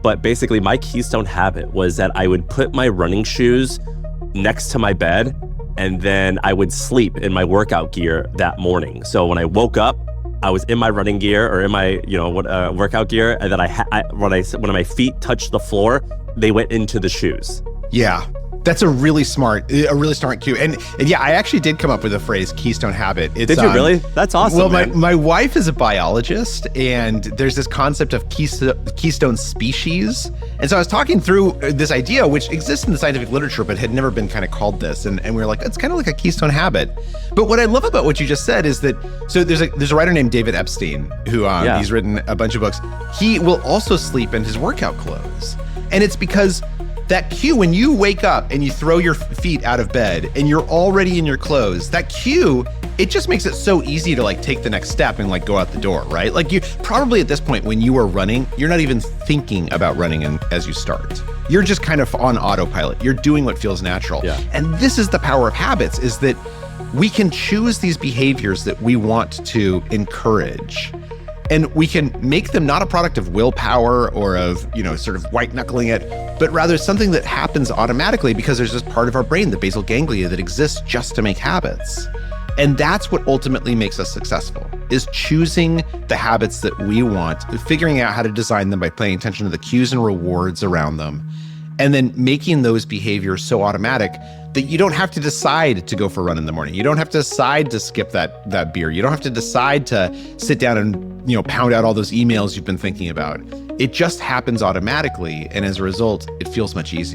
But basically my keystone habit was that I would put my running shoes next to my bed, and then I would sleep in my workout gear that morning. So when I woke up, I was in my running gear or in my, workout gear, and then when my feet touched the floor, they went into the shoes. Yeah. That's a really smart cue. And yeah, I actually did come up with the phrase keystone habit. Did you really? That's awesome. Well, man. my wife is a biologist, and there's this concept of keystone species. And so I was talking through this idea, which exists in the scientific literature, but had never been kind of called this. And we were like, it's kind of like a keystone habit. But what I love about what you just said is that, so there's a writer named David Epstein who he's written a bunch of books. He will also sleep in his workout clothes. And it's because that cue, when you wake up and you throw your feet out of bed and you're already in your clothes, that cue, it just makes it so easy to like take the next step and like go out the door, right? Like you probably at this point when you are running, you're not even thinking about running as you start. You're just kind of on autopilot. You're doing what feels natural. Yeah. And this is the power of habits, is that we can choose these behaviors that we want to encourage. And we can make them not a product of willpower or of, sort of white knuckling it, but rather something that happens automatically because there's this part of our brain, the basal ganglia, that exists just to make habits. And that's what ultimately makes us successful, is choosing the habits that we want, figuring out how to design them by paying attention to the cues and rewards around them, and then making those behaviors so automatic that you don't have to decide to go for a run in the morning. You don't have to decide to skip that beer. You don't have to decide to sit down and pound out all those emails you've been thinking about. It just happens automatically, and as a result, it feels much easier.